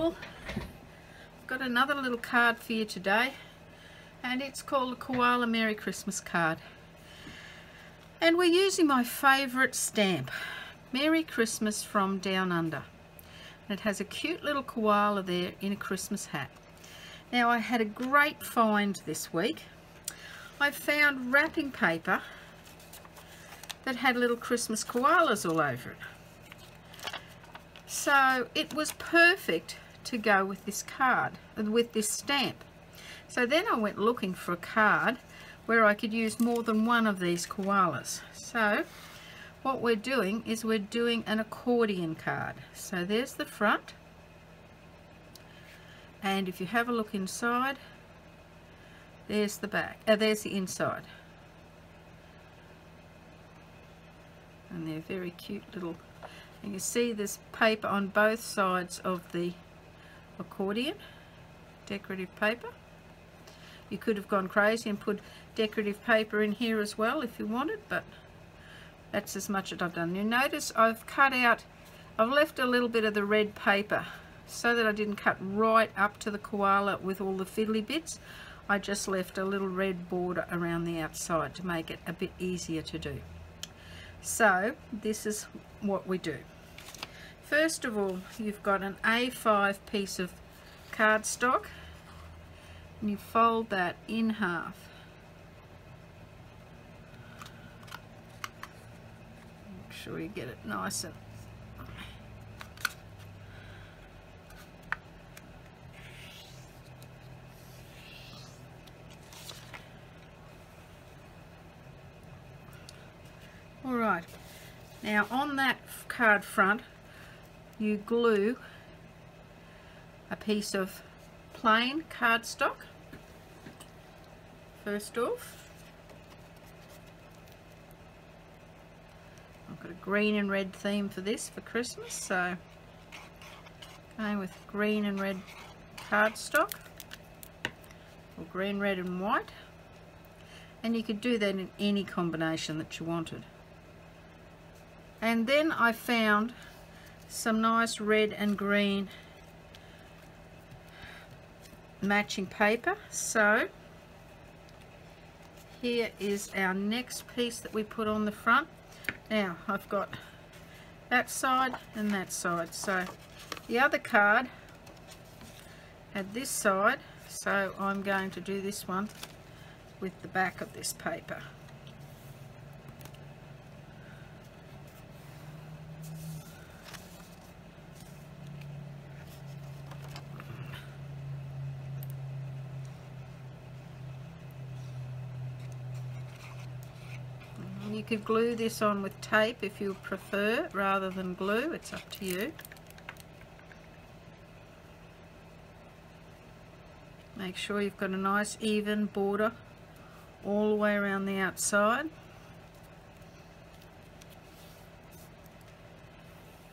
all, I've got another little card for you today, and it's called a Koala Merry Christmas card. And we're using my favourite stamp, Merry Christmas from Down Under. And it has a cute little koala there in a Christmas hat. Now, I had a great find this week. I found wrapping paper that had little Christmas koalas all over it. So it was perfect to go with this card, with this stamp. So then I went looking for a card where I could use more than one of these koalas. So what we're doing is we're doing an accordion card. So there's the front, and if you have a look inside, there's the back, there's the inside. And they're very cute little, you can see there's paper on both sides of the accordion, decorative paper. You could have gone crazy and put decorative paper in here as well if you wanted, but that's as much as I've done. You notice I've left a little bit of the red paper so that I didn't cut right up to the koala with all the fiddly bits. I just left a little red border around the outside to make it a bit easier to do. So this is what we do. First of all, you've got an A5 piece of cardstock, and you fold that in half. Make sure you get it nice and alright. Now on that card front you glue a piece of plain cardstock first off. I've got a green and red theme for this for Christmas, so going with green and red cardstock, or green, red and white, and you could do that in any combination that you wanted. And then I found some nice red and green matching paper. So here is our next piece that we put on the front. Now I've got that side and that side. So the other card had this side, so I'm going to do this one with the back of this paper. You could glue this on with tape if you prefer rather than glue, it's up to you. Make sure you've got a nice even border all the way around the outside.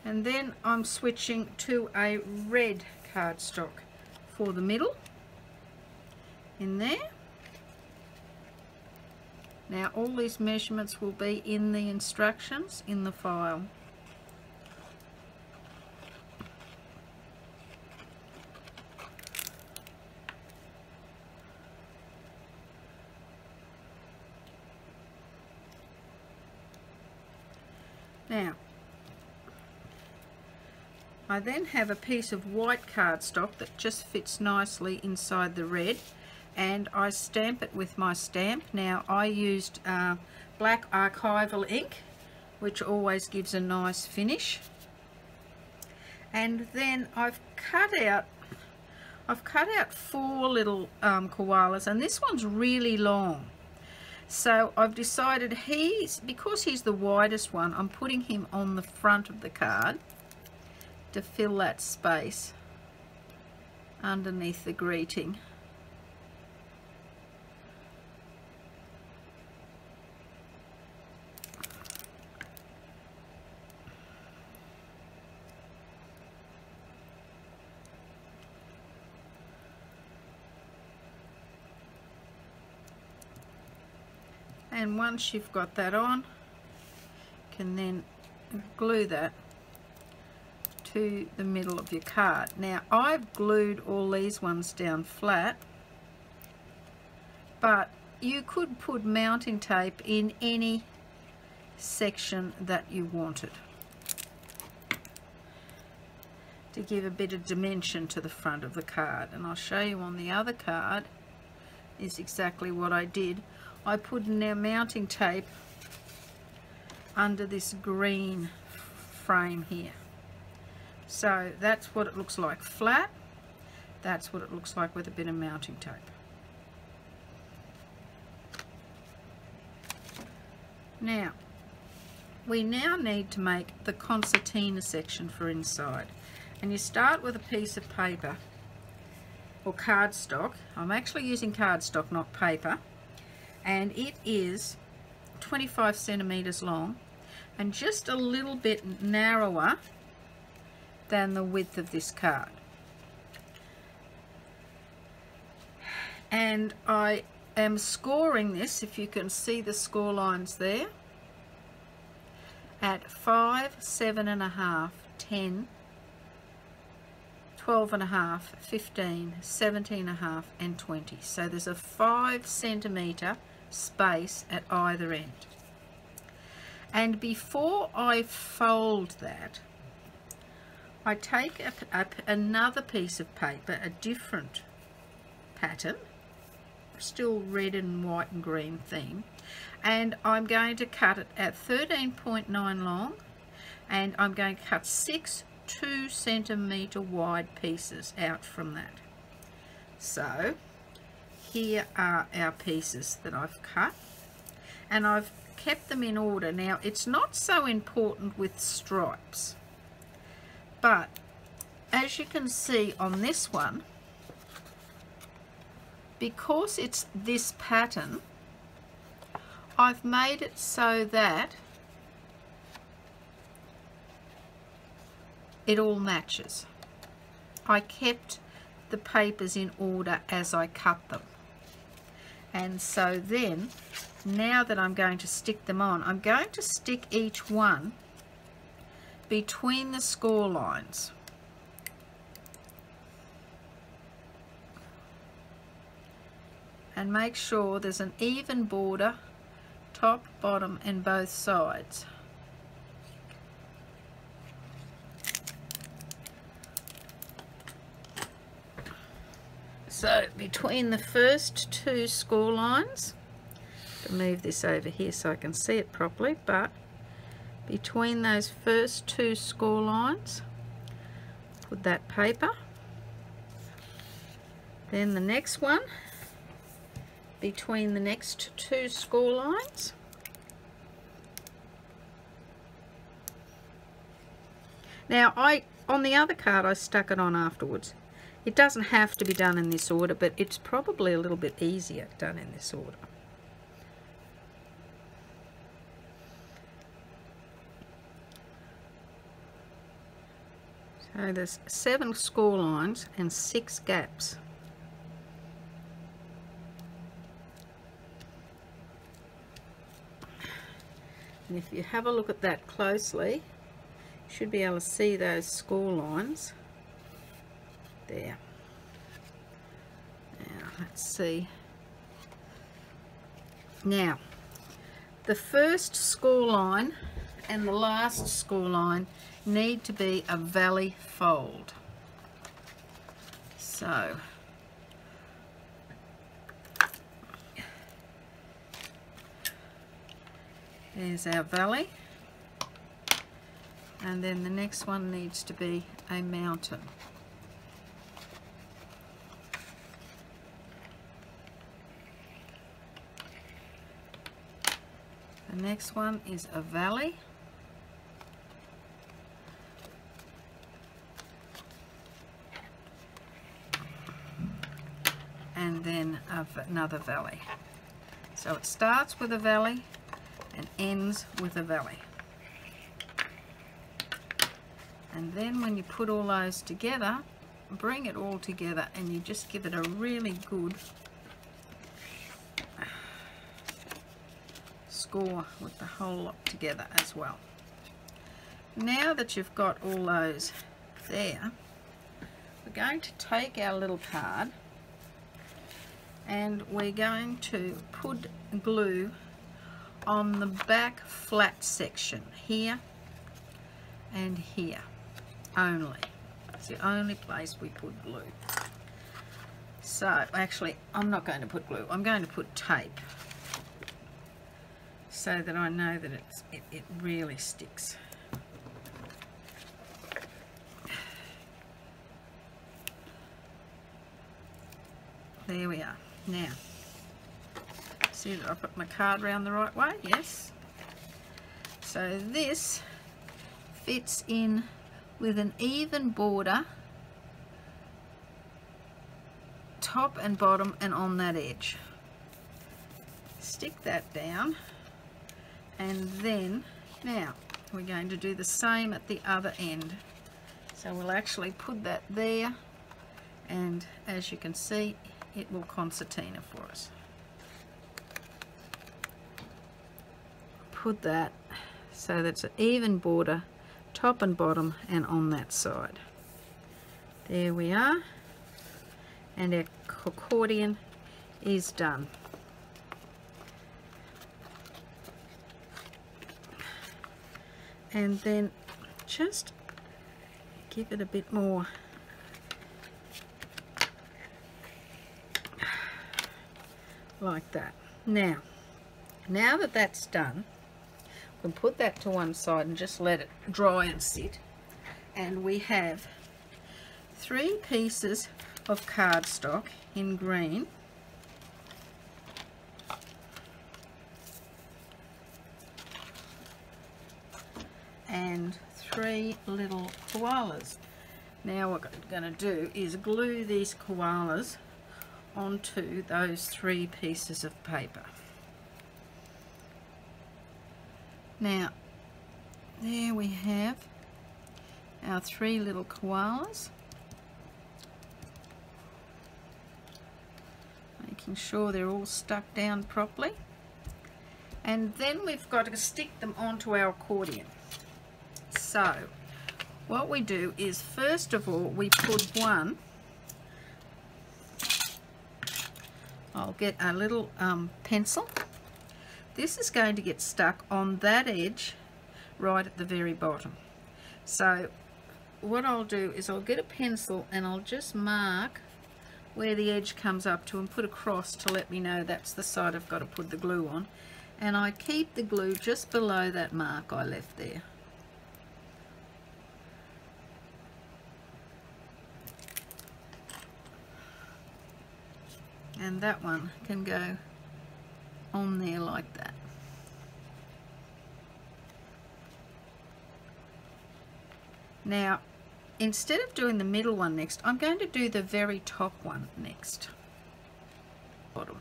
And then I'm switching to a red cardstock for the middle in there. Now all these measurements will be in the instructions in the file. Now I then have a piece of white cardstock that just fits nicely inside the red, and I stamp it with my stamp. Now I used black archival ink, which always gives a nice finish. And then I've cut out 4 little koalas, and this one's really long. So I've decided because he's the widest one, I'm putting him on the front of the card to fill that space underneath the greeting. And once you've got that on, you can then glue that to the middle of your card. Now I've glued all these ones down flat, but you could put mounting tape in any section that you wanted to give a bit of dimension to the front of the card. And I'll show you on the other card is exactly what I did. I put now mounting tape under this green frame here. So that's what it looks like flat. That's what it looks like with a bit of mounting tape. Now, we now need to make the concertina section for inside. And you start with a piece of paper or cardstock. I'm actually using cardstock, not paper. And it is 25 centimeters long and just a little bit narrower than the width of this card. And I am scoring this, if you can see the score lines there, at 5, 7.5, 10, 12.5, 15, 17.5 and 20. So there's a 5 centimeter space at either end. And before I fold that, I take another piece of paper, a different pattern, still red and white and green theme, and I'm going to cut it at 13.9 long, and I'm going to cut 6 2 centimeter wide pieces out from that. So here are our pieces that I've cut, and I've kept them in order. Now it's not so important with stripes, but as you can see on this one, because it's this pattern, I've made it so that it all matches. I kept the papers in order as I cut them. And so then, now that I'm going to stick them on, I'm going to stick each one between the score lines. And make sure there's an even border, top, bottom and both sides. So between the first 2 score lines, I'll move this over here so I can see it properly, but between those first 2 score lines, put that paper. Then the next one, between the next 2 score lines. Now on the other card I stuck it on afterwards. It doesn't have to be done in this order, but it's probably a little bit easier done in this order. So there's 7 score lines and 6 gaps. And if you have a look at that closely, you should be able to see those score lines there. Now let's see. Now the first score line and the last score line need to be a valley fold. So there's our valley, and then the next one needs to be a mountain. The next one is a valley, and then another valley. So it starts with a valley and ends with a valley. And then when you put all those together, bring it all together and you just give it a really good score with the whole lot together as well. Now that you've got all those there, we're going to take our little card and we're going to put glue on the back flat section here and here only. It's the only place we put glue. So actually I'm not going to put glue, I'm going to put tape so that I know that it really sticks. There we are. Now, see that I put my card round the right way? Yes. So this fits in with an even border, top and bottom, and on that edge. Stick that down, and then now we're going to do the same at the other end. So we'll actually put that there, and as you can see, it will concertina for us. Put that so that's an even border, top and bottom, and on that side. There we are, and our accordion is done. And then just give it a bit more like that. Now that that's done, we can put that to one side and just let it dry and sit. And we have 3 pieces of cardstock in green, and 3 little koalas. Now what I'm going to do is glue these koalas onto those 3 pieces of paper. Now there we have our 3 little koalas, making sure they're all stuck down properly, and then we've got to stick them onto our accordion. So what we do is, first of all, we put one, I'll get a little pencil. This is going to get stuck on that edge right at the very bottom. So what I'll do is I'll get a pencil and I'll just mark where the edge comes up to and put a cross to let me know that's the side I've got to put the glue on. And I keep the glue just below that mark I left there. And that one can go on there like that. Now, instead of doing the middle one next, I'm going to do the very top one next. Bottom.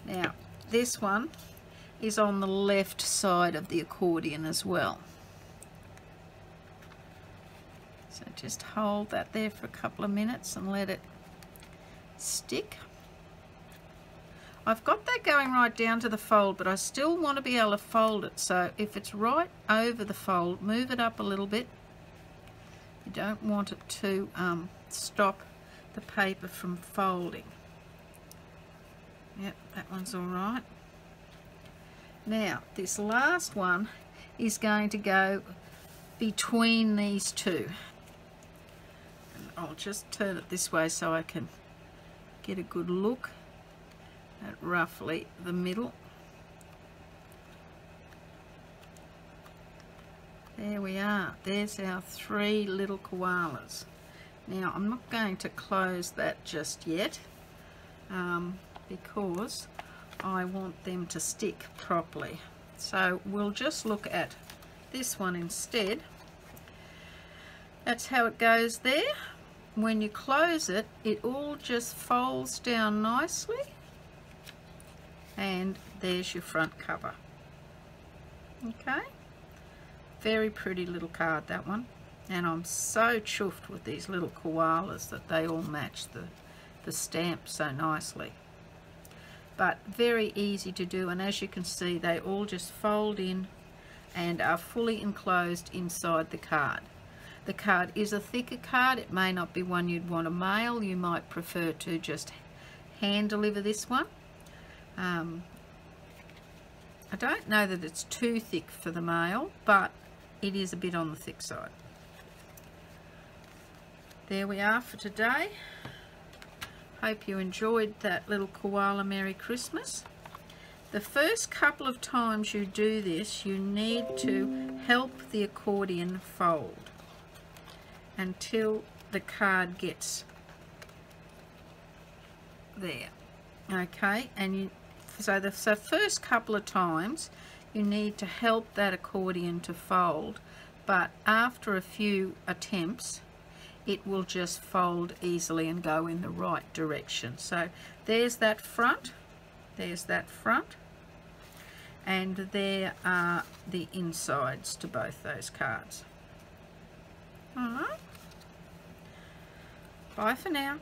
Now, this one is on the left side of the accordion as well. So just hold that there for a couple of minutes and let it stick. I've got that going right down to the fold, but I still want to be able to fold it, so if it's right over the fold, move it up a little bit. You don't want it to stop the paper from folding. Yep, that one's all right. Now this last one is going to go between these two, and I'll just turn it this way so I can get a good look at roughly the middle. There we are. There's our 3 little koalas. Now I'm not going to close that just yet because I want them to stick properly. So we'll just look at this one instead. That's how it goes there. When you close it, it all just folds down nicely, and there's your front cover. Okay, very pretty little card, that one, and I'm so chuffed with these little koalas that they all match the stamp so nicely. But very easy to do, and as you can see, they all just fold in and are fully enclosed inside the card. the card is a thicker card. It may not be one you'd want to mail. You might prefer to just hand deliver this one. I don't know that it's too thick for the mail, but it is a bit on the thick side. There we are for today. Hope you enjoyed that little koala Merry Christmas. The first couple of times you do this, you need to help the accordion fold until the card gets there. Okay, and so the first couple of times you need to help that accordion to fold, but after a few attempts it will just fold easily and go in the right direction. So there's that front, and there are the insides to both those cards. Alright, bye for now.